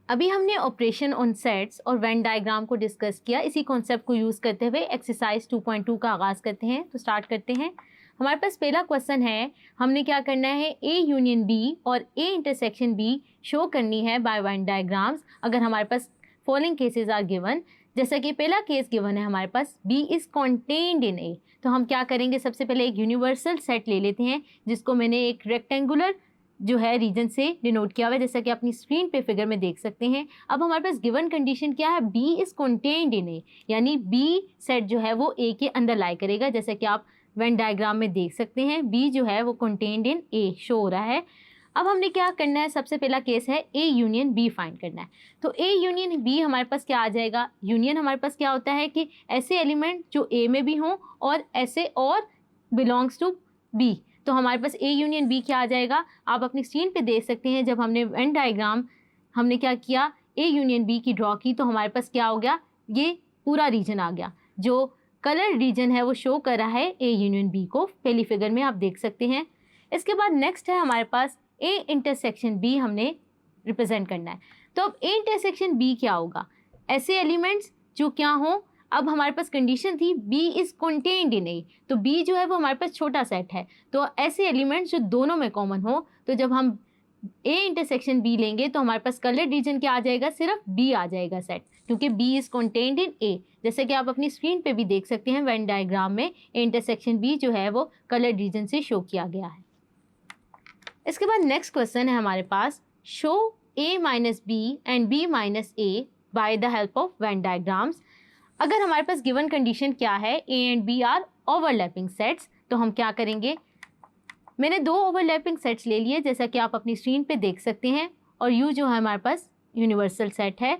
अभी हमने operation on sets और वेन डायग्राम को डिस्कस किया। इसी कॉन्सेप्ट को यूज़ करते हुए एक्सरसाइज 2.2 का आगाज़ करते हैं। तो स्टार्ट करते हैं। हमारे पास पहला क्वेश्चन है, हमने क्या करना है, ए यूनियन बी और ए इंटरसेक्शन बी शो करनी है बाय वेन डायग्राम्स अगर हमारे पास फॉलोइंग केसेस आर गिवन। जैसा कि पहला केस गिवन है हमारे पास बी इज़ कॉन्टेन्ड इन ए, तो हम क्या करेंगे, सबसे पहले एक यूनिवर्सल सेट ले लेते हैं जिसको मैंने एक रेक्टेंगुलर जो है रीजन से डिनोट किया हुआ है, जैसा कि अपनी स्क्रीन पे फिगर में देख सकते हैं। अब हमारे पास गिवन कंडीशन क्या है, बी इज़ कॉन्टेन्ड इन ए, यानी बी सेट जो है वो ए के अंदर लाई करेगा। जैसा कि आप वेन डायग्राम में देख सकते हैं, बी जो है वो कॉन्टेन्ड इन ए शो हो रहा है। अब हमने क्या करना है, सबसे पहला केस है ए यूनियन बी फाइंड करना है। तो ए यूनियन बी हमारे पास क्या आ जाएगा, यूनियन हमारे पास क्या होता है कि ऐसे एलिमेंट जो ए में भी हों और ऐसे और बिलोंग्स टू बी। तो हमारे पास ए यूनियन बी क्या आ जाएगा, आप अपनी स्क्रीन पे देख सकते हैं। जब हमने वेन डायग्राम हमने क्या किया, ए यूनियन बी की ड्रॉ की, तो हमारे पास क्या हो गया, ये पूरा रीजन आ गया। जो कलर रीजन है वो शो कर रहा है ए यूनियन बी को, पहली फिगर में आप देख सकते हैं। इसके बाद नेक्स्ट है हमारे पास ए इंटरसेक्शन बी हमने रिप्रेजेंट करना है। तो अब ए इंटरसेक्शन बी क्या होगा, ऐसे एलिमेंट्स जो क्या हों। अब हमारे पास कंडीशन थी बी इज़ कॉन्टेन्ड इन ए, तो बी जो है वो हमारे पास छोटा सेट है, तो ऐसे एलिमेंट्स जो दोनों में कॉमन हो। तो जब हम ए इंटरसेक्शन बी लेंगे तो हमारे पास कलर रीजन क्या आ जाएगा, सिर्फ बी आ जाएगा सेट, क्योंकि बी इज़ कॉन्टेन्ड इन ए। जैसे कि आप अपनी स्क्रीन पे भी देख सकते हैं, वेन डायग्राम में ए इंटरसेक्शन बी जो है वो कलर रीजन से शो किया गया है। इसके बाद नेक्स्ट क्वेश्चन है हमारे पास, show A minus B and B minus A by the help of Venn diagrams. अगर हमारे पास गिवन कंडीशन क्या है, A and B are overlapping sets, तो हम क्या करेंगे, मैंने दो ओवरलैपिंग सेट्स ले लिए जैसा कि आप अपनी स्क्रीन पे देख सकते हैं, और यू जो है हमारे पास यूनिवर्सल सेट है।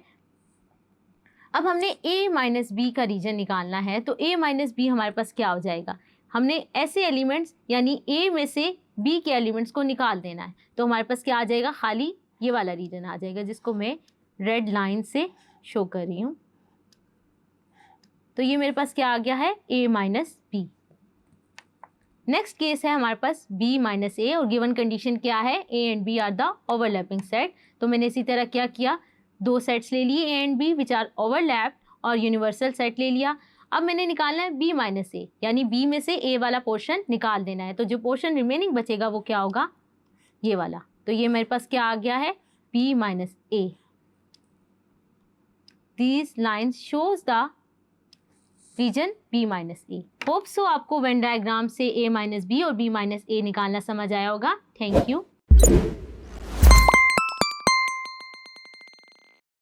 अब हमने ए माइनस बी का रीजन निकालना है, तो ए माइनस बी हमारे पास क्या हो जाएगा, हमने ऐसे एलिमेंट्स यानी ए में से बी के एलिमेंट्स को निकाल देना है। तो हमारे पास क्या आ जाएगा, खाली ये वाला रीजन आ जाएगा जिसको मैं रेड लाइन से शो कर रही हूँ। तो ये मेरे पास क्या आ गया है, a minus b. Next case है हमारे पास b माइनस ए, और गिवन कंडीशन क्या है, a and b are the overlapping set. तो मैंने इसी तरह क्या किया, दो सेट्स ले लिए a and b which are overlapped, और यूनिवर्सल सेट ले लिया। अब मैंने निकालना है b माइनस ए, यानी b में से a वाला पोर्शन निकाल देना है। तो जो पोर्शन रिमेनिंग बचेगा वो क्या होगा, ये वाला। तो ये मेरे पास क्या आ गया है, b minus a. These lines shows the region b minus a. Hope so आपको वेन डायग्राम से a माइनस बी और b माइनस ए निकालना समझ आया होगा। Thank you.